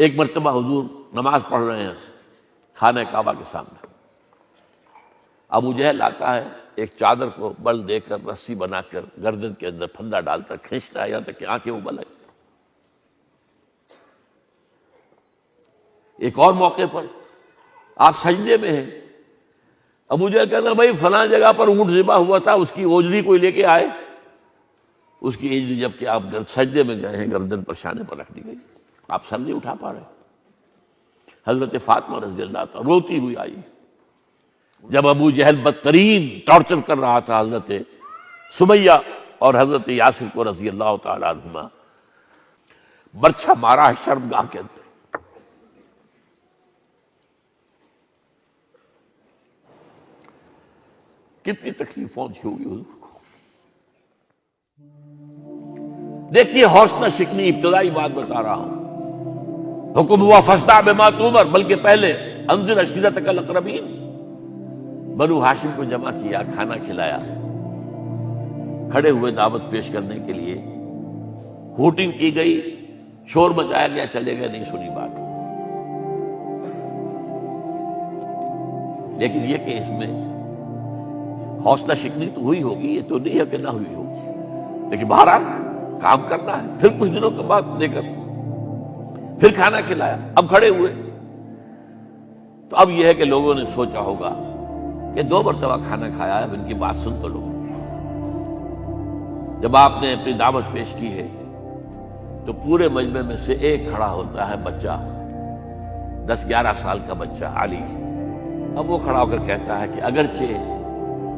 ایک مرتبہ حضور نماز پڑھ رہے ہیں خانہ کعبہ کے سامنے، ابو جہل آتا ہے، ایک چادر کو بل دے کر رسی بنا کر گردن کے اندر پھندا ڈال کر کھینچتا ہے یہاں تک کہ آنکھیں ابل آئی۔ ایک اور موقع پر آپ سجدے میں ہیں، ابو جہل کہتا ہے بھائی فلاں جگہ پر اونٹ ذبح ہوا تھا، اس کی اوجری کوئی لے کے آئے، اس کی اوجری جب کہ آپ سجدے میں گئے ہیں گردن پر شانے پر رکھ دی گئی، آپ سر نہیں اٹھا پا رہے۔ حضرت فاطمہ رضی اللہ عنہا روتی ہوئی آئی جب ابو جہل بدترین ٹارچر کر رہا تھا حضرت سمیہ اور حضرت یاسر کو رضی اللہ تعالی عنہما، برچھا مارا ہے شرمگاہ کے اندر۔ کتنی تکلیف پہنچی ہوگی حضور کو۔ دیکھیے حوصلہ شکنی ابتدائی بات بتا رہا ہوں، حکم ہوا فاصدع بما تؤمر، بلکہ پہلے انذر عشیرتک الاقربین، بنو ہاشم کو جمع کیا، کھانا کھلایا، کھڑے ہوئے دعوت پیش کرنے کے لیے، ہوٹنگ کی گئی، شور مچایا گیا، چلے گئے، نہیں سنی بات۔ لیکن یہ کہ اس میں حوصلہ شکنی تو ہوئی ہوگی، یہ تو نہیں ہے کہ نہ ہوئی ہوگی، لیکن بہرحال کام کرنا ہے۔ پھر کچھ دنوں کے بعد لے کر پھر کھانا کھلایا، اب کھڑے ہوئے تو اب یہ ہے کہ لوگوں نے سوچا ہوگا کہ 2 مرتبہ کھانا کھایا ہے، اب ان کی بات سن تو لو۔ جب آپ نے اپنی دعوت پیش کی ہے تو پورے مجمع میں سے ایک کھڑا ہوتا ہے بچہ، 10-11 سال کا بچہ علی۔ اب وہ کھڑا ہو کر کہتا ہے کہ اگرچہ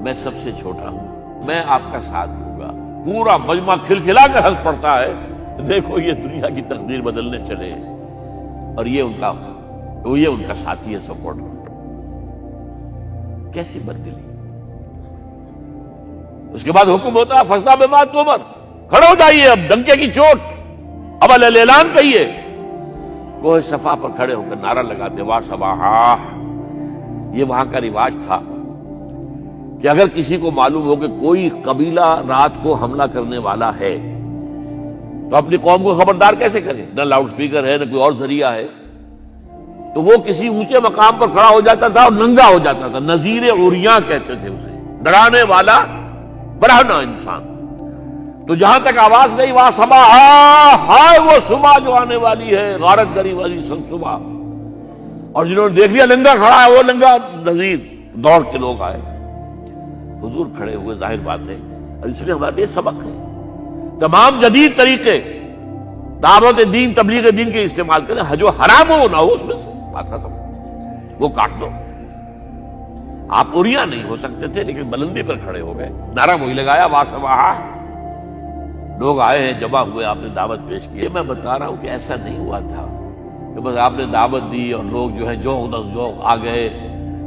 میں سب سے چھوٹا ہوں، میں آپ کا ساتھ دوں گا۔ پورا مجمع کھلکھلا کر ہنس پڑتا ہے، دیکھو یہ دنیا کی تقدیر بدلنے چلے ہیں، اور یہ ان کا ساتھی ہے، سپورٹ۔ کیسی بددلی۔ اس کے بعد حکم ہوتا ہے فاصدع بما تؤمر، کھڑے ہو جائیے، اب ڈنکے کی چوٹ، اب اعلان کہیے۔ کوہ صفا پر کھڑے ہو کر نعرہ لگاتے وا صباحا۔ یہ وہاں کا رواج تھا کہ اگر کسی کو معلوم ہو کہ کوئی قبیلہ رات کو حملہ کرنے والا ہے تو اپنی قوم کو خبردار کیسے کرے؟ نہ لاؤڈ سپیکر ہے، نہ کوئی اور ذریعہ ہے، تو وہ کسی اونچے مقام پر کھڑا ہو جاتا تھا اور ننگا ہو جاتا تھا، نذیر عریاں کہتے تھے اسے، ڈرانے والا برہنہ انسان۔ تو جہاں تک آواز گئی وہاں صباح، ہائے وہ صبح جو آنے والی ہے، غارت گری والی صبح۔ اور جنہوں نے دیکھ لیا ننگا کھڑا ہے، وہ ننگا نذیر، دوڑ کے لوگ آئے، حضور کھڑے ہوئے، ظاہر بات ہے، اور اس میں ہمارے لیے سبق ہے، تمام جدید طریقے دعوت دین، تبلیغ دین کے استعمال کریں، جو حرام ہو نہ ہو اس میں سے بات ختم، وہ کاٹ دو۔ آپ عریاں نہیں ہو سکتے تھے لیکن بلندی پر کھڑے ہو گئے، نعرہ وہی لگایا وا صباحا۔ لوگ آئے ہیں، جمع ہوئے، آپ نے دعوت پیش کی ہے۔ میں بتا رہا ہوں کہ ایسا نہیں ہوا تھا کہ بس آپ نے دعوت دی اور لوگ جو ہے ذوق دس ذوق آ گئے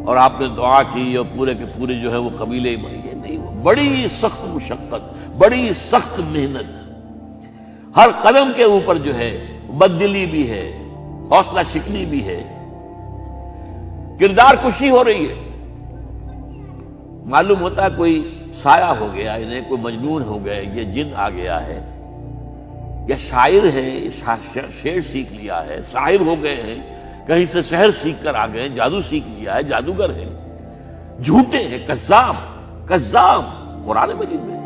اور آپ نے دعا کی اور پورے کے پورے جو ہے وہ قبیلے، یہ نہیں ہوا۔ بڑی سخت مشقت، بڑی سخت محنت، ہر قدم کے اوپر جو ہے بددلی بھی ہے، حوصلہ شکنی بھی ہے، کردار کشی ہو رہی ہے۔ معلوم ہوتا ہے کوئی سایہ ہو گیا، انہیں کوئی مجنون ہو گئے، یہ جن آ گیا ہے، یا شاعر ہے، شعر سیکھ لیا ہے، شاعر ہو گئے ہیں، کہیں سے سحر سیکھ کر آ گئے، جادو سیکھ لیا ہے، جادوگر ہے، جھوٹے ہیں، کذاب، کذاب قرآن مجید میں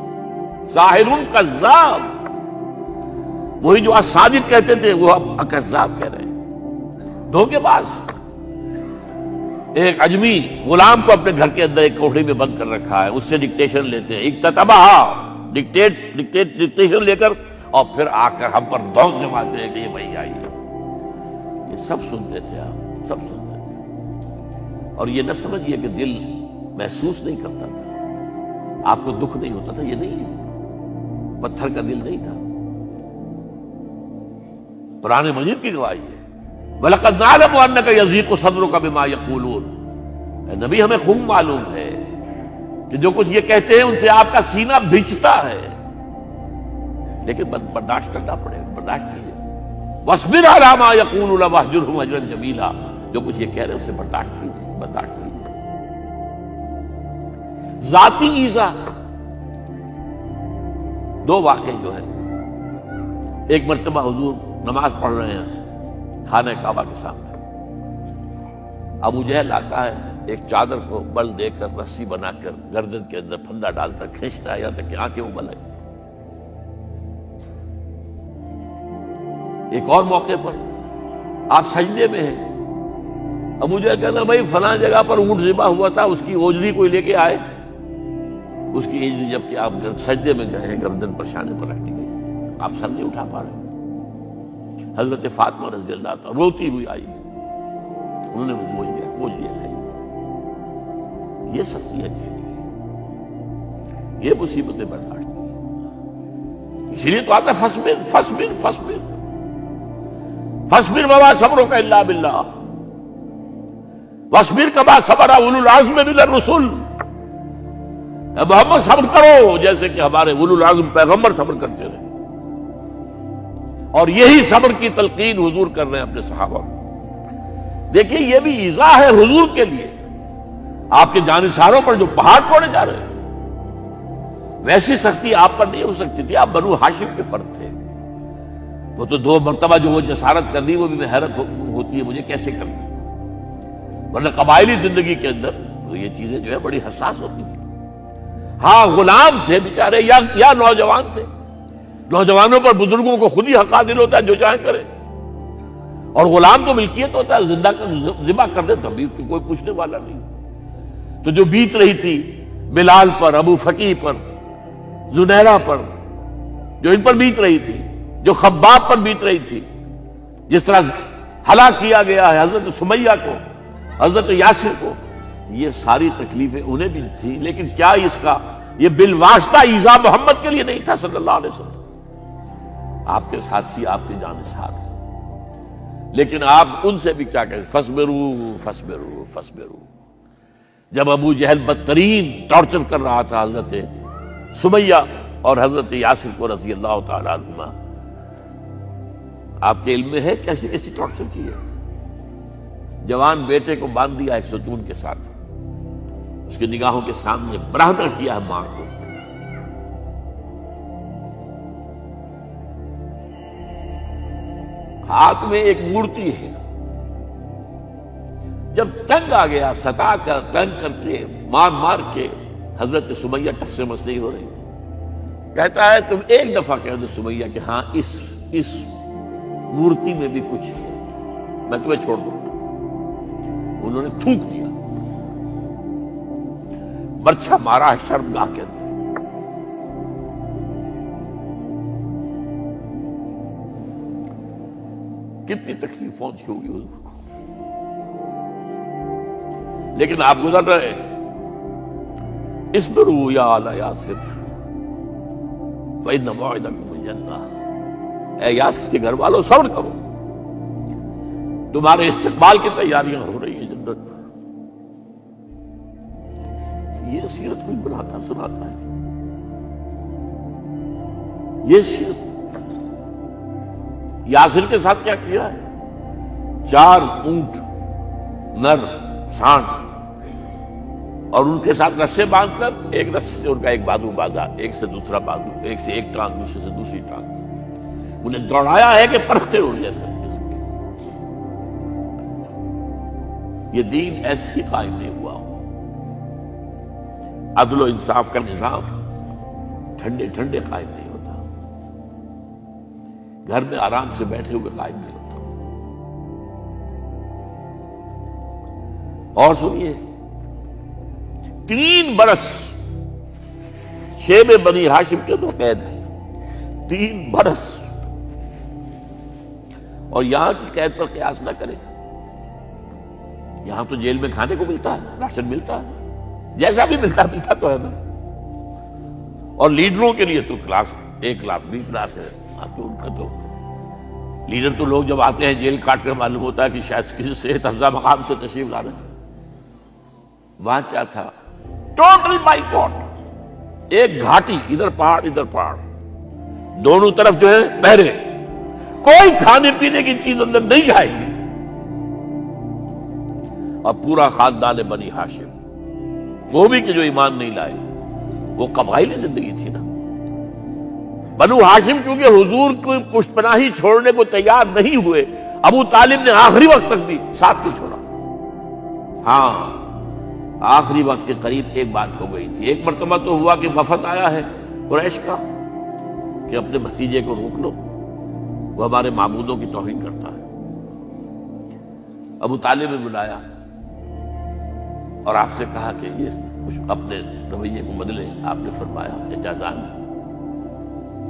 ساحر کذاب، وہی جو الصادق کہتے تھے وہ اب کذاب کہہ رہے ہیں، دھوکے باز۔ ایک اجمی غلام کو اپنے گھر کے اندر ایک کوٹھری میں بند کر رکھا ہے، اس سے ڈکٹیشن لیتے ہیں، اکتتبہا، ڈکٹیشن لے کر اور پھر آ کر ہم پر دوس جماتے ہیں کہ یہ وہی آئی ہے۔ یہ سب سنتے تھے آپ، سب سنتے تھے، اور یہ نہ سمجھیے کہ دل محسوس نہیں کرتا تھا، آپ کو دکھ نہیں ہوتا تھا، یہ نہیں ہے، پتھر کا دل نہیں تھا۔ قرآن مجید کی گواہی ہے، وَلَقَدْ نَعْلَمُ أَنَّكَ يَضِيقُ صَدْرُكَ بِمَا يَقُولُونَ۔ اے نبی ہمیں خوب معلوم ہے کہ جو کچھ یہ کہتے ہیں ان سے آپ کا سینہ بھیجتا ہے، لیکن برداشت کرنا پڑے گا، برداشت کیجیے۔ وَاصْبِرْ عَلَىٰ مَا يَقُولُونَ وَاهْجُرْهُمْ هَجْرًا جَمِيلًا، جو کچھ یہ کہہ رہے ہیں اسے برداشت کیجیے، برداشت کیجیے۔ ذاتی ایذا، 2 واقعے جو ہے، ایک مرتبہ حضور نماز پڑھ رہے ہیں خانہ کعبہ کے سامنے ابو جہل آتا ہے، ایک چادر کو بل دے کر رسی بنا کر گردن کے اندر پھندا ڈالتا کھینچتا ہے یہاں تک کہ آنکھیں ابل آئی۔ ایک اور موقع پر آپ سجدے میں ہیں، ابو جہل کہتا ہے بھائی فلاں جگہ پر اونٹ ذبح ہوا تھا، اس کی اوجری کوئی لے کے آئے، اس کی اوجری جب کہ آپ سجدے میں گئے ہیں گردن پر شانے پر رکھ دی گئی، آپ سر نہیں اٹھا پا رہے۔ حضرت فاطمہ رضی اللہ عنہا روتی ہوئی آئی، انہوں نے کھوج لیا ہے، یہ سختیاں جھیلی، یہ مصیبتیں برداشت کی، اسی لیے تو آتا ہے فصبر فصبر فصبر فصبر وما صبرک الا باللہ واصبر کما صبر اولو العزم من الرسل۔ اے محمد صبر کرو جیسے کہ ہمارے اولو العزم پیغمبر صبر کرتے رہے، اور یہی صبر کی تلقین حضور کر رہے ہیں اپنے صحابہ کو۔ دیکھیے یہ بھی ایذا ہے حضور کے لیے، آپ کے جانثاروں پر جو پہاڑ توڑے جا رہے ہیں، ویسی سختی آپ پر نہیں ہو سکتی تھی، آپ بنو ہاشم کے فرد تھے، وہ تو 2 مرتبہ جو وہ جسارت کر دی وہ بھی میں حیرت ہوتی ہے مجھے کیسے کر دی، ورنہ قبائلی زندگی کے اندر تو یہ چیزیں جو ہے بڑی حساس ہوتی ہیں۔ ہاں غلام تھے بیچارے یا نوجوان تھے، نوجوانوں پر بزرگوں کو خود ہی حق حاصل ہوتا ہے جو چاہے کرے، اور غلام تو ملکیت ہوتا ہے، زندہ ذبح کر دے تو بھی کوئی پوچھنے والا نہیں۔ تو جو بیت رہی تھی بلال پر، ابو فقیہ پر، زنیرہ پر، جو ان پر بیت رہی تھی، جو خباب پر بیت رہی تھی، جس طرح ہلاک کیا گیا ہے حضرت سمیہ کو، حضرت یاسر کو، یہ ساری تکلیفیں انہیں بھی تھی، لیکن کیا اس کا یہ بالواسطہ ایذا محمد کے لیے نہیں تھا صلی اللہ علیہ وسلم، آپ کے ساتھی آپ کے جانثار ہیں، لیکن آپ ان سے بھی کیا کہیں فصبروا فصبروا فصبروا۔ جب ابو جہل بدترین ٹارچر کر رہا تھا حضرت سمیہ اور حضرت یاسر کو رضی اللہ تعالی عنہما، آپ کے علم میں ہے کیسی کیسی ٹارچر کی ہے۔ جوان بیٹے کو باندھ دیا ایک ستون کے ساتھ، اس کی نگاہوں کے سامنے برہنہ کیا ہے ماں کو، ہاتھ میں ایک مورتی ہے، جب تنگ آ گیا ستا کر تنگ کر کے مار مار کے حضرت سمیہ ٹس سے مس نہیں ہو رہی، کہتا ہے تم ایک دفعہ کہہ دو سمیہ کہ ہاں اس مورتی میں بھی کچھ ہے، میں تمہیں چھوڑ دوں۔ انہوں نے تھوک دیا، برچھا مارا ہے شرمگاہ کے اندر۔ کتنی تکلیف پہنچی ہوگی حضور کو، لیکن آپ گزر رہے اصبروا یا آل یاسر فإن موعدکم الجنہ۔ اے یاسر کے گھر والوں صبر کرو، تمہارے استقبال کی تیاریاں ہو رہی ہیں جنت۔ یہ سیرت کوئی بناتا سناتا ہے، یہ سیرت یاسر کے ساتھ کیا کیا ہے، 4 اونٹ نر سانڈ، اور ان کے ساتھ رسے باندھ کر ایک رسے سے ان کا ایک بازو باندھا، ایک سے دوسرا بازو، ایک سے ایک ٹانگ، دوسرے سے دوسری ٹانگ، انہیں دوڑایا ہے کہ پرکھتے اڑ جیسے۔ یہ دین ایسے ہی قائم نہیں ہوا ہو، عدل و انصاف کا نظام ٹھنڈے ٹھنڈے قائم نہیں ہوتا، گھر میں آرام سے بیٹھے ہوئے قائم نہیں ہوتا۔ اور سنیے، 3 برس شیب بنی ہاشم کے تو قید ہے، 3 برس، اور یہاں کی قید پر قیاس نہ کرے، یہاں تو جیل میں کھانے کو ملتا ہے، راشن ملتا ہے، جیسا بھی ملتا تو ہے نا، اور لیڈروں کے لیے تو class A class B class ہے، تو ان کا تو لیڈر تو لوگ جب آتے ہیں جیل کاٹ کر معلوم ہوتا ہے کہ شاید کسی صحت افزا مقام سے تشریف لا رہے ہیں۔ وہاں کیا تھا، ٹوٹل بائیکاٹ، ایک گھاٹی، ادھر پہاڑ ادھر پہاڑ، دونوں طرف جو ہے پہرے، کوئی کھانے پینے کی چیز اندر نہیں جائے گی، اور پورا خاندان بنی ہاشم، وہ بھی کہ جو ایمان نہیں لائے، وہ قبائلی زندگی تھی نا۔ بنو ہاشم چونکہ حضور کو پشت پناہی چھوڑنے کو تیار نہیں ہوئے، ابو طالب نے آخری وقت تک بھی ساتھ نہیں چھوڑا. ہاں آخری وقت کے قریب ایک بات ہو گئی تھی. ایک مرتبہ تو ہوا کہ وفد آیا ہے قریش کا کہ اپنے بھتیجے کو روک لو، وہ ہمارے معبودوں کی توہین کرتا ہے. ابو طالب نے بلایا اور آپ سے کہا کہ یہ کچھ اپنے رویے کو بدلے. آپ نے فرمایا چچا جان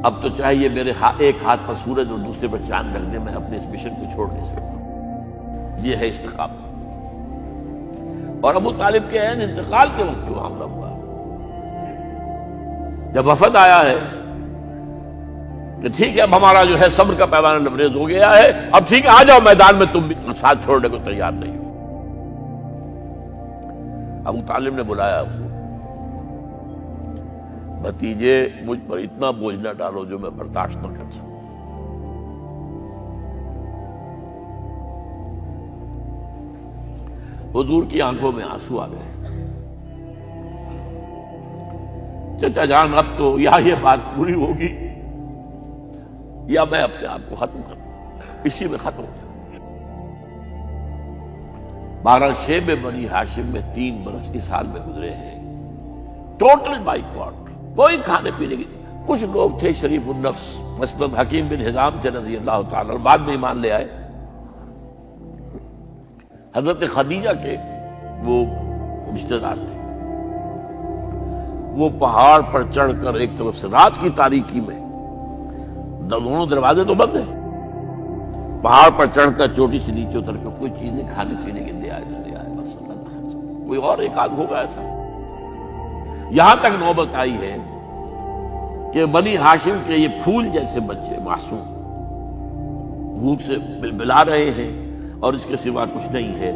اب تو چاہیے میرے ایک ہاتھ پر سورج اور دوسرے پر چاند رکھ دے، میں اپنے اس مشن کو چھوڑ نہیں سکتا. یہ ہے استقامت. اور ابو طالب کے عین انتقال کے وقت جو معاملہ ہوا، جب وفد آیا ہے کہ ٹھیک ہے اب ہمارا جو ہے صبر کا پیمانہ لبریز ہو گیا ہے، اب ٹھیک ہے آ جاؤ میدان میں، تم بھی ساتھ چھوڑنے کو تیار نہیں ہو. ابو طالب نے بلایا اس کو، بھتیجے مجھ پر اتنا بوجھ نہ ڈالو جو میں برداشت نہ کر سکوں. حضور کی آنکھوں میں آنسو آ گئے. چچا جان اب تو یا یہ بات پوری ہوگی یا میں اپنے آپ کو ختم کر دوں، اسی میں ختم ہو جاؤں. 12 شیب بنی ہاشم میں 3 برس اس حال میں گزرے ہیں. ٹوٹل بائیکاٹ، کوئی کھانے پینے کی. کچھ لوگ تھے شریف النفس، مثلاً حکیم بن حزام سے رضی اللہ تعالیٰ بعد میں ایمان لے آئے. حضرت خدیجہ کے وہ رشتہ دار تھے. وہ پہاڑ پر چڑھ کر ایک طرف سے رات کی تاریکی میں، دونوں دروازے تو بند ہیں، پہاڑ پر چڑھ کر چوٹی سے نیچے اتر کر کوئی چیزیں کھانے پینے کے دے آئے بس اللہ. کوئی اور ایک آدھ ہوگا ایسا. یہاں تک نوبت آئی ہے کہ بنی ہاشم کے یہ پھول جیسے بچے معصوم بھوک سے بلبلا رہے ہیں اور اس کے سوا کچھ نہیں ہے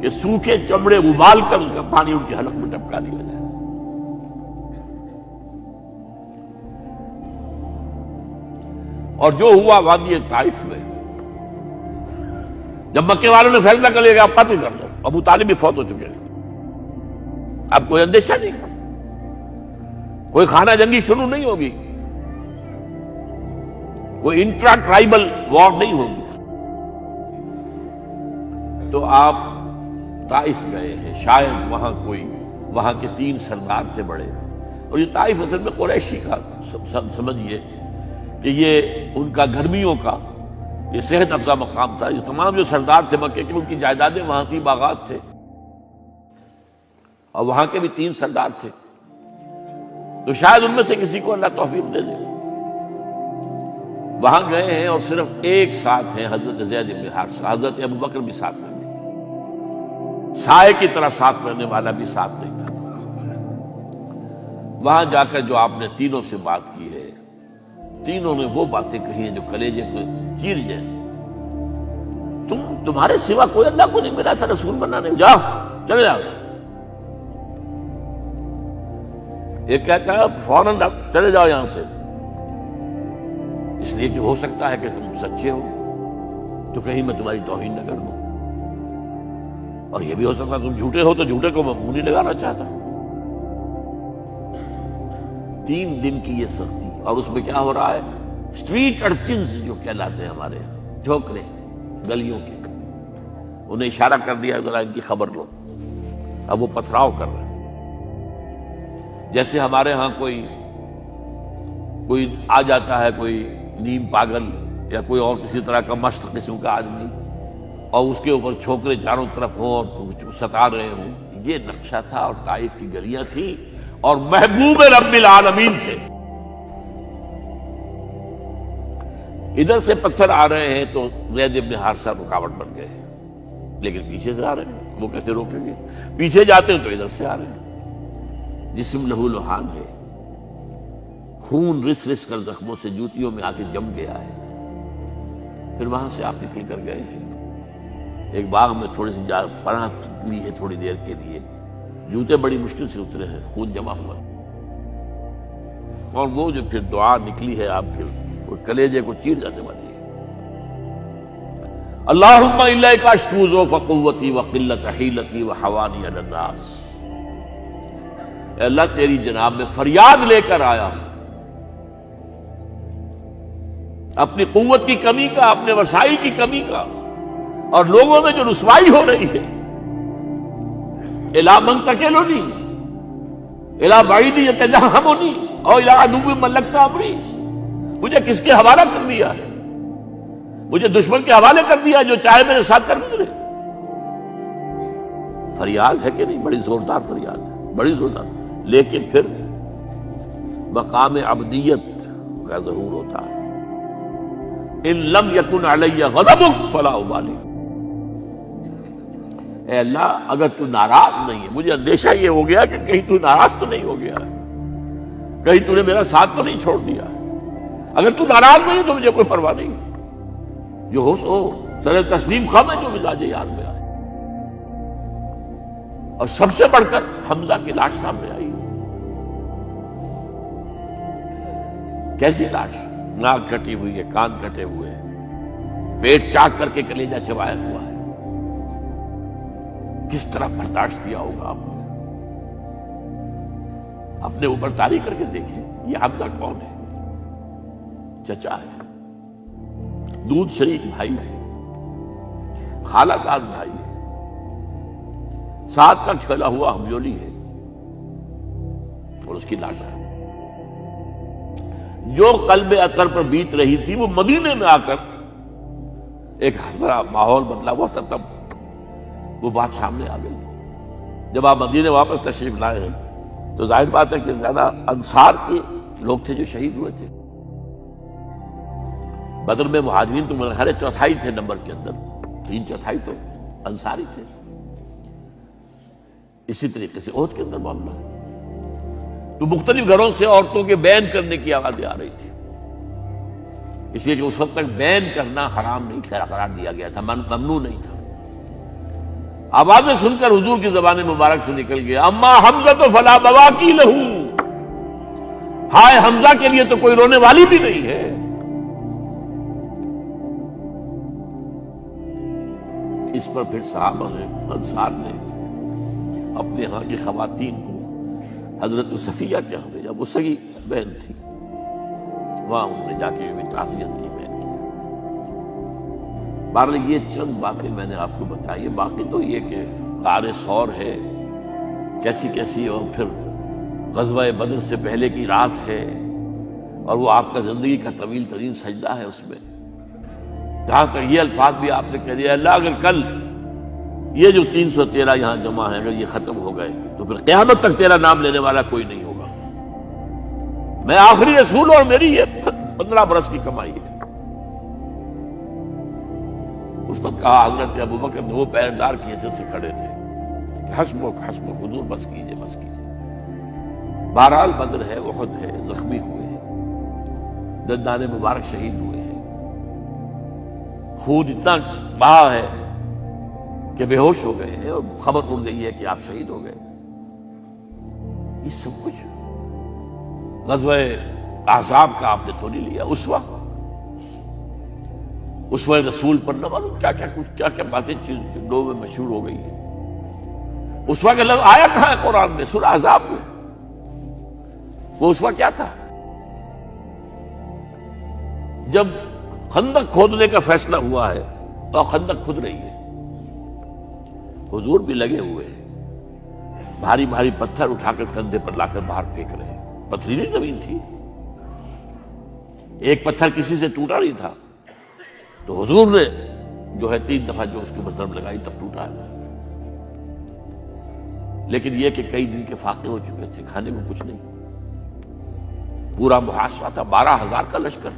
کہ سوکھے چمڑے ابال کر اس کا پانی ان کے حلق میں ٹپکا دیا جائے. اور جو ہوا وادی طائف میں، جب مکے والوں نے فیصلہ کر لیا کہ آپ قتل کر دو، ابو طالب بھی فوت ہو چکے ہیں، اب کوئی اندیشہ نہیں، کوئی خانہ جنگی شروع نہیں ہوگی، کوئی انٹرا ٹرائبل وار نہیں ہوگی. تو آپ طائف گئے ہیں. شاید وہاں کے 3 سردار تھے بڑے، اور یہ طائف اصل میں قریشی کا سمجھیے کہ یہ ان کا گرمیوں کا یہ صحت افزا مقام تھا. یہ تمام جو سردار تھے مکے کے، ان کی جائیدادیں وہاں کی باغات تھے، اور وہاں کے بھی 3 سردار تھے. تو شاید ان میں سے کسی کو اللہ توفیق دے دے. وہاں گئے ہیں اور صرف ایک ساتھ ہیں، حضرت زید بن حارثہ. حضرت ابوبکر بھی ساتھ میں، سائے کی طرح ساتھ رہنے والا بھی ساتھ نہیں تھا. وہاں جا کر جو آپ نے تینوں سے بات کی ہے، تینوں نے وہ باتیں کہی ہیں جو کلیجے کو چیر جائیں. تمہارے سوا کوئی اللہ کو نہیں ملا تھا رسول بنانے، جاؤ چلے جاؤ. ایک کہتا ہے فوراً چلے جاؤ یہاں سے، اس لیے کہ ہو سکتا ہے کہ تم سچے ہو تو کہیں میں تمہاری توہین نہ کر دوں، اور یہ بھی ہو سکتا ہے تم جھوٹے ہو تو جھوٹے کو میں منہ نہیں لگانا چاہتا. 3 دن کی یہ سختی، اور اس میں کیا ہو رہا ہے؟ اسٹریٹ ارچنز جو کہلاتے ہیں ہمارے جھوکرے گلیوں کے، انہیں اشارہ کر دیا ذرا ان کی خبر لو. اب وہ پتھراؤ کر رہے ہیں. جیسے ہمارے ہاں کوئی آ جاتا ہے، کوئی نیم پاگل یا کوئی اور کسی طرح کا مست قسم کا آدمی، اور اس کے اوپر چھوکرے چاروں طرف ہوں اور ستا رہے ہوں. یہ نقشہ تھا، اور طائف کی گلیاں تھیں، اور محبوب رب العالمین تھے. ادھر سے پتھر آ رہے ہیں تو زید بن حارثہ رکاوٹ بن گئے، لیکن پیچھے سے آ رہے ہیں، وہ کیسے روکیں گے؟ پیچھے جاتے ہیں تو ادھر سے آ رہے ہیں. جسم لہو لہان ہے، خون رس رس کر زخموں سے جوتیوں میں آ کے جم گیا ہے. پھر وہاں سے آپ نکل کر گئے ہیں. ایک باغ میں تھوڑی سی پناہ لی ہے تھوڑی دیر کے لیے. جوتے بڑی مشکل سے اترے ہیں، خون جمع ہوا، اور وہ جو پھر دعا نکلی ہے آپ کے وہ کلیجے کو چیر جانے والی ہے. اللہم الیک اشکو ضعف قوتی وقلت حیلتی وحوانی علی الناس. اے اللہ تیری جناب میں فریاد لے کر آیا ہوں اپنی قوت کی کمی کا، اپنے وسائل کی کمی کا، اور لوگوں میں جو رسوائی ہو رہی ہے، الا من تکلنی الا بعید یتجہمنی اور الا عدو ملکت امری، مجھے کس کے حوالہ کر دیا ہے؟ مجھے دشمن کے حوالے کر دیا جو چاہے میرے ساتھ کر گزرے۔ فریاد ہے کہ نہیں؟ بڑی زوردار فریاد ہے، بڑی زوردار، لیکن پھر مقام عبدیت کا ضرور ہوتا ہے۔ ان لم یکن علی غضبک فلا ابالی، اے اللہ اگر تو ناراض نہیں ہے، مجھے اندیشہ یہ ہو گیا کہ کہیں تو ناراض تو نہیں ہو گیا، کہیں تو نے میرا ساتھ تو نہیں چھوڑ دیا۔ اگر تو ناراض نہیں تو مجھے کوئی پرواہ نہیں، جو ہو سو سر تسلیم خواہ میں جو مزاج یاد میں آئے۔ اور سب سے بڑھ کر حمزہ کی لاش سامنے آئی، کیسی لاش؟ ناک کٹی ہوئی ہے، کان کٹے ہوئے ہیں، پیٹ چاک کر کے کلیجہ چبایا ہوا ہے، کس طرح برداشت کیا ہوگا آپ نے؟ اپنے اوپر تاری کر کے دیکھیں، یہ حمزہ کون ہے؟ چچا ہے، دودھ شریک بھائی ہے، خالہ زاد بھائی ہے، ساتھ کا کھلا ہوا ہمجولی ہے، اور اس کی لاش ہے۔ جو قلب اطہر پر بیت رہی تھی وہ مدینے میں آ کر ایک بڑا ماحول بدلا ہوا تھا، تب وہ بات سامنے آ گئی۔ جب آپ مدینے واپس تشریف لائے ہیں تو ظاہر بات ہے کہ زیادہ انصار کے لوگ تھے جو شہید ہوئے تھے۔ بدر میں مہاجرین تو میرے خیال ہے چوتھائی تھے نمبر کے اندر، 3/4 تو انصاری تھے۔ اسی طریقے سے احد کے اندر معاملہ ہے، تو مختلف گھروں سے عورتوں کے بین کرنے کی آوازیں آ رہی تھی، اس لیے کہ اس وقت تک بین کرنا حرام نہیں قرار دیا گیا تھا، ممنوع نہیں تھا۔ آوازیں سن کر حضور کی زبان مبارک سے نکل گیا، اما حمزہ فلا بواکی لہو، ہائے حمزہ کے لیے تو کوئی رونے والی بھی نہیں ہے۔ اس پر پھر صحابہ نے، انصار نے اپنے ہاں کی خواتین کو حضرت صفیہ کے ہاں بھیجا، وہ سگی بہن تھی، وہاں انہوں نے جا کے بھی تعزیت کی بہن کی۔ بہرحال یہ چند باتیں میں نے آپ کو بتائی، باقی تو یہ کہ غار ثور ہے کیسی کیسی، اور پھر غزوہ بدر سے پہلے کی رات ہے، اور وہ آپ کا زندگی کا طویل ترین سجدہ ہے۔ اس میں جہاں تک یہ الفاظ بھی آپ نے کہہ دیا، اللہ اگر کل یہ جو 313 یہاں جمع ہیں اگر یہ ختم ہو گئے تو پھر قیامت تک تیرا نام لینے والا کوئی نہیں ہوگا، میں آخری رسول اور میری یہ 15 برس کی کمائی ہے۔ اس وقت کہا حضرت ابوبکر نے، وہ پہرےدار کی حیثیت سے کھڑے تھے، حسبک حسبک، حضور بس کیجئے بس کیجئے۔ بہرحال بدر ہے، احد ہے، زخمی ہوئے ہیں، دندان مبارک شہید ہوئے ہیں، خون اتنا بہا ہے کہ بے ہوش ہو گئے ہیں، اور خبر اڑ گئی ہے کہ آپ شہید ہو گئے۔ یہ سب کچھ غزوہ احزاب کا آپ نے سن لیا۔ اسوہ رسول پر نہ معلوم کیا کیا باتیں چیزوں میں مشہور ہو گئی ہیں۔ اسوہ کا لفظ آیا کہاں ہے قرآن میں؟ سورہ احزاب میں۔ وہ اسوہ کیا تھا؟ جب خندق کھودنے کا فیصلہ ہوا ہے تو خندق کھود رہی ہے، حضور بھی لگے ہوئے ہیں، بھاری بھاری پتھر اٹھا کر کندھے پر لا کر باہر پھینک رہے ہیں، پتھریلی زمین تھی، ایک پتھر کسی سے ٹوٹا نہیں تھا، تو حضور نے جو ہے 3 دفعہ جو اس کے اوپر ضرب لگائی تب ٹوٹا ہے۔ لیکن یہ کہ کئی دن کے فاقے ہو چکے تھے، کھانے میں کچھ نہیں، پورا محاصرہ تھا، 12,000 کا لشکر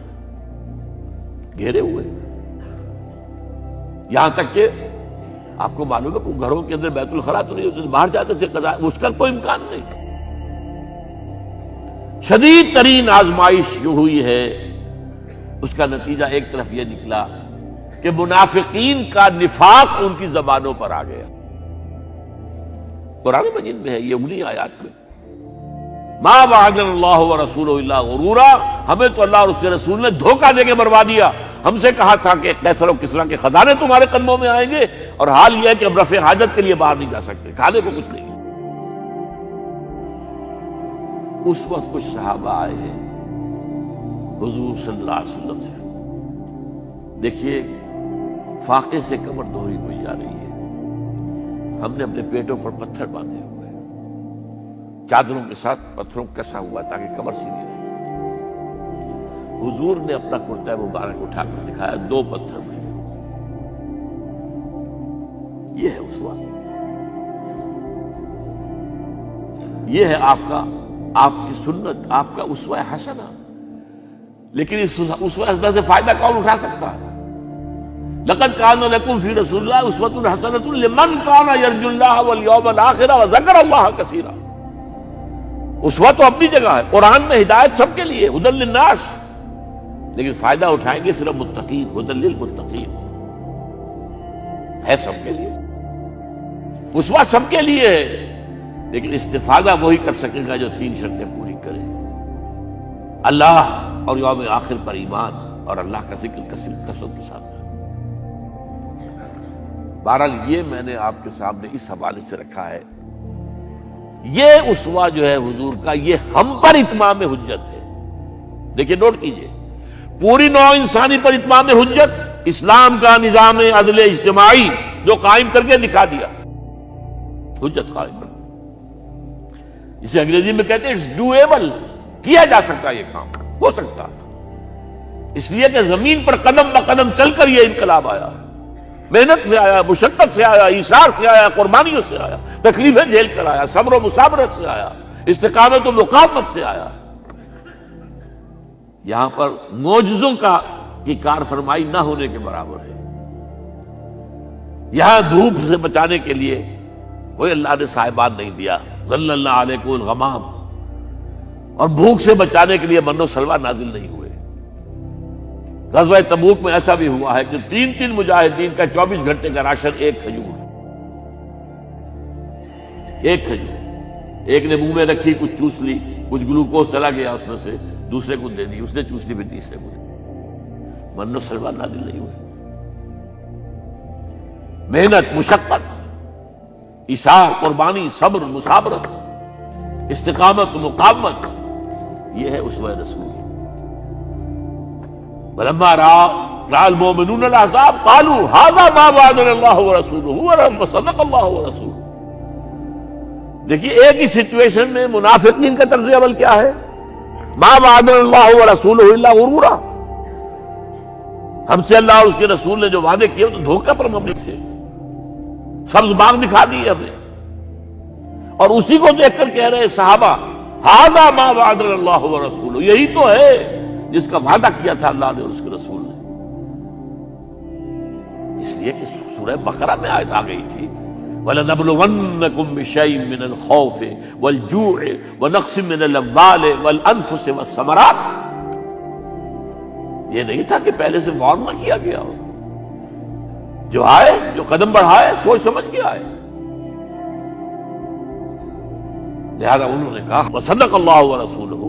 گھیرے ہوئے، یہاں تک کہ آپ کو معلوم ہے کہ گھروں کے اندر بیت الخلا تو نہیں ہوتے، باہر جاتے تھے قضاء، اس کا کوئی امکان نہیں۔ شدید ترین آزمائش جو ہوئی ہے اس کا نتیجہ ایک طرف یہ نکلا کہ منافقین کا نفاق ان کی زبانوں پر آ گیا۔ قرآن مجید میں ہے یہ انہی آیات میں، ما وعدنا اللہ ورسولہ الا غرورا، ہمیں تو اللہ اور اس کے رسول نے دھوکہ دے کے مروا دیا۔ ہم سے کہا تھا کہ قیصر و کسریٰ کے خزانے تمہارے قدموں میں آئیں گے، اور حال یہ ہے کہ اب رفع حاجت کے لیے باہر نہیں جا سکتے، کھانے کو کچھ نہیں۔ اس وقت کچھ صحابہ آئے ہیں حضور صلی اللہ علیہ وسلم سے، دیکھیے فاقے سے کمر دوہری ہوئی جا رہی ہے. ہم نے اپنے پیٹوں پر پتھر باندھے ہوئے، چادروں کے ساتھ پتھروں کسا ہوا تاکہ کمر سیدھی رہے. حضور نے اپنا کرتا مبارک اٹھا کر دکھایا، 2 پتھر میں. یہ ہے اسوہ، یہ ہے آپ کی سنت، آپ کا اسوہ حسنہ. لیکن اس اسوہ حسنہ سے فائدہ کون اٹھا سکتا ہے؟ لقد کان لکم فی رسول اللہ اسوۃ حسنۃ لمن کان یرجو اللہ والیوم الآخر وذکر اللہ کثیرا. اسوہ تو اپنی جگہ ہے، قرآن میں ہدایت سب کے لیے، ھدی للناس، لیکن فائدہ اٹھائیں گے صرف متقین. ھدی للمتقین ہے سب کے لیے، اسوہ سب کے لیے ہے، لیکن استفادہ وہی کر سکے گا جو 3 شرطیں پوری کرے: اللہ اور یوم آخر پر ایمان اور اللہ کا ذکر کثرت کے ساتھ. بہرحال یہ میں نے آپ کے سامنے اس حوالے سے رکھا ہے. یہ اسوہ جو ہے حضور کا، یہ ہم پر اتمام حجت ہے. دیکھیے نوٹ کیجئے، پوری نوع انسانی پر اتمام حجت اسلام کا نظام عدل اجتماعی جو قائم کر کے دکھا دیا، حجت قائم کر. اسے انگریزی میں کہتے ہیں اٹس ڈویبل، کیا جا سکتا ہے، یہ کام ہو سکتا ہے. اس لیے کہ زمین پر قدم بہ قدم چل کر یہ انقلاب آیا، محنت سے آیا، مشقت سے آیا، ایثار سے آیا، قربانیوں سے آیا، تکلیفیں جھیل کر آیا، صبر و مصابرت سے آیا، استقامت و مقاومت سے آیا. یہاں پر معجزوں کی کار فرمائی نہ ہونے کے برابر ہے. یہاں دھوپ سے بچانے کے لیے کوئی اللہ نے صاحبان نہیں دیا، ظل اللہ علیکم الغمام، اور بھوک سے بچانے کے لیے من و سلوہ نازل نہیں ہوئے. غزوہ تبوک میں ایسا بھی ہوا ہے کہ 3 مجاہدین کا 24 گھنٹے کا راشن ایک کھجور. ایک نے منہ میں رکھی، کچھ چوس لی، کچھ گلوکوز چلا گیا اس میں سے، دوسرے کو دے دی، اس نے چوس لی، پھر تیسرے کو دے دی. من و سلوہ نازل نہیں ہوئے. محنت، مشقت، ایثار، قربانی، صبر، مصابرت، استقامت، مقاومت، یہ ہے اسوہ رسول. ولما رأى المؤمنون الأحزاب قالوا هذا ما وعدنا الله ورسوله وصدق الله ورسوله. دیکھیے ایک ہی سچویشن میں منافقین کا طرز عمل کیا ہے؟ ما وعدنا الله ورسوله الا غرورا. ہم سے اللہ اور اس کے رسول نے جو وعدے کیے وہ تو دھوکہ پر مبنی تھے. سبز باغ دکھا دیے ہمیں، اور اسی کو دیکھ کر کہہ رہے صحابہ هذا ما وعدنا الله ورسوله، یہی تو ہے جس کا وعدہ کیا تھا اللہ نے اور اس کے رسول نے. اس لیے کہ سورہ بقرہ میں آیت آ گئی تھی وَلَنَبْلُوَنَّكُمْ بِشَيْءٍ مِّنَ الْخَوْفِ وَالْجُوعِ وَنَقْصٍ مِّنَ الْأَمْوَالِ وَالْأَنفُسِ وَالثَّمَرَاتِ. یہ نہیں تھا کہ پہلے سے وارن نہ کیا گیا ہو. جو آئے، جو قدم بڑھائے، سوچ سمجھ کے آئے. لہذا انہوں نے کہا وَصَدَقَ اللَّهُ وَرَسُولُهُ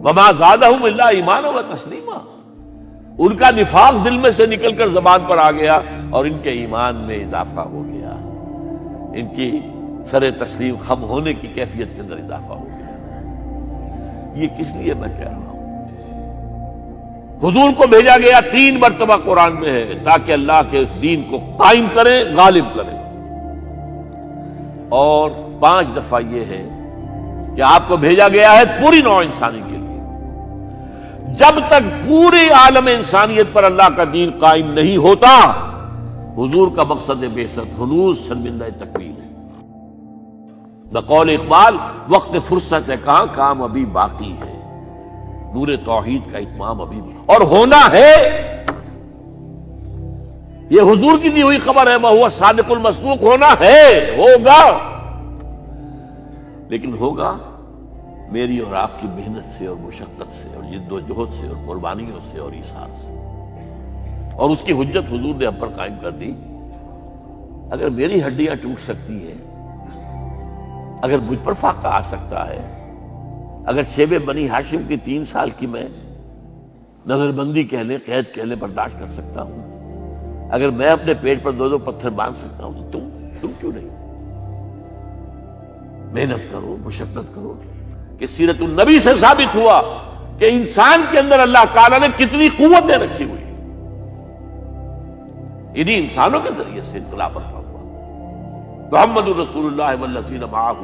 وَمَا زَادَهُمْ إِلَّا إِيمَانًا وَتَسْلِيمًا. ان کا نفاق دل میں سے نکل کر زبان پر آ گیا اور ان کے ایمان میں اضافہ ہو گیا، ان کی سر تسلیم خم ہونے کی کیفیت کے اندر اضافہ ہو گیا. یہ کس لیے میں کہہ رہا ہوں؟ حضور کو بھیجا گیا 3 مرتبہ قرآن میں ہے تاکہ اللہ کے اس دین کو قائم کریں، غالب کریں. اور 5 دفعہ یہ ہے کہ آپ کو بھیجا گیا ہے پوری نوع انسانی کے لیے. جب تک پوری عالم انسانیت پر اللہ کا دین قائم نہیں ہوتا، حضور کا مقصد بعثت حنوز شرمندہ تکمیل ہے. بقول اقبال وقت فرصت ہے کہاں، کام ابھی باقی ہے، نور توحید کا اتمام ابھی اور ہونا ہے. یہ حضور کی دی ہوئی خبر ہے، وہ صادق المصدوق، ہونا ہے، ہوگا. لیکن ہوگا میری اور آپ کی محنت سے اور مشقت سے اور جد و جہد سے اور قربانیوں سے اور ایثار سے. اور اس کی حجت حضور نے ہم پر قائم کر دی. اگر میری ہڈیاں ٹوٹ سکتی ہیں، اگر مجھ پر فاقہ آ سکتا ہے، اگر شیب بنی ہاشم کی 3 سال کی میں نظر بندی کہہ لیں، قید کہہ لیں، برداشت کر سکتا ہوں، اگر میں اپنے پیٹ پر 2 پتھر باندھ سکتا ہوں تو تم کیوں نہیں؟ محنت کرو، مشقت کرو. کہ سیرت النبی سے ثابت ہوا کہ انسان کے اندر اللہ تعالیٰ نے کتنی قوتیں رکھی ہوئی. انہی انسانوں کے ذریعے سے انقلاب برپا ہوا۔ محمد رسول اللہ والذین معہ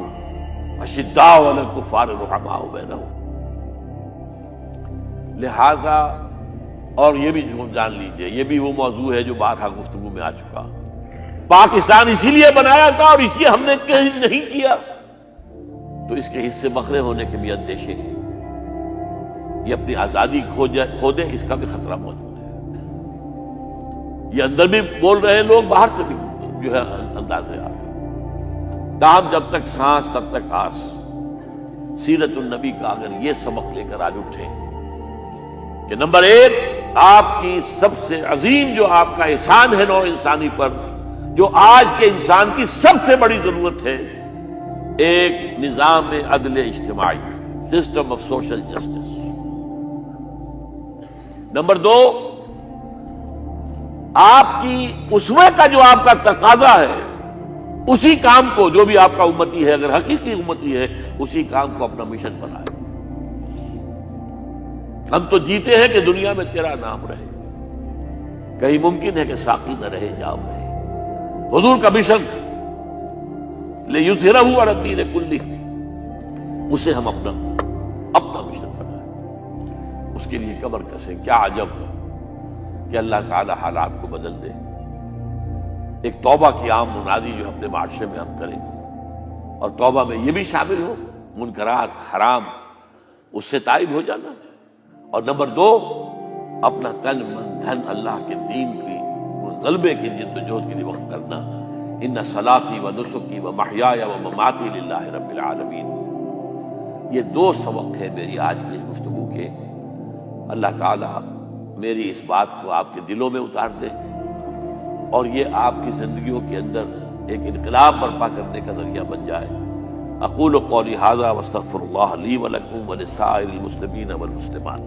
اشداء علی الکفار رحماء بینہم۔ لہذا اور یہ بھی جان لیجئے، یہ بھی وہ موضوع ہے جو بارہا گفتگو میں آ چکا، پاکستان اسی لیے بنایا تھا اور اس لیے ہم نے کہیں نہیں کیا تو اس کے حصے بکھرے ہونے کے بھی اندیشے ہیں، یہ اپنی آزادی کھو دے اس کا بھی خطرہ موجود ہے۔ یہ اندر بھی بول رہے ہیں لوگ، باہر سے بھی جو ہے اندازے آ رہے۔ تاہم جب تک سانس تب تک آس، سیرت النبی کا اگر یہ سبق لے کر آج اٹھے کہ نمبر ایک، آپ کی سب سے عظیم جو آپ کا احسان ہے نوع انسانی پر، جو آج کے انسان کی سب سے بڑی ضرورت ہے، ایک نظام عدل اجتماعی، سسٹم آف سوشل جسٹس۔ نمبر دو، آپ کی اسوے کا جو آپ کا تقاضا ہے، اسی کام کو، جو بھی آپ کا امتی ہے، اگر حقیقی امتی ہے، اسی کام کو اپنا مشن بنائے۔ ہم تو جیتے ہیں کہ دنیا میں تیرا نام رہے، کہیں ممکن ہے کہ ساقی نہ رہے جام رہے۔ حضور کا مشن لِیُظْہِرَہُ عَلَى الدِّینِ کُلِّہ، اسے ہم اپنا مشن بنائیں، اس کے لیے کمر کسیں۔ کیا عجب ہے کہ اللہ تعالی حالات کو بدل دے۔ ایک توبہ کی عام منادی جو اپنے معاشرے میں ہم کریں، اور توبہ میں یہ بھی شامل ہو منکرات حرام اس سے تائب ہو جانا، اور نمبر دو، اپنا تن من دھن اللہ کے دین کی غلبے کی جد و جہد کے لیے وقف کرنا۔ ان صلاتی و نسکی و محیای و مماتی للہ رب العالمین۔ یہ دو سبق ہے میری آج کی اس گفتگو کے۔ اللہ تعالی میری اس بات کو آپ کے دلوں میں اتار دے، اور یہ آپ کی زندگیوں کے اندر ایک انقلاب برپا کرنے کا ذریعہ بن جائے۔ اقول قولی ھذا واستغفر اللہ لی ولکم ولسائر المسلمین والمسلمات۔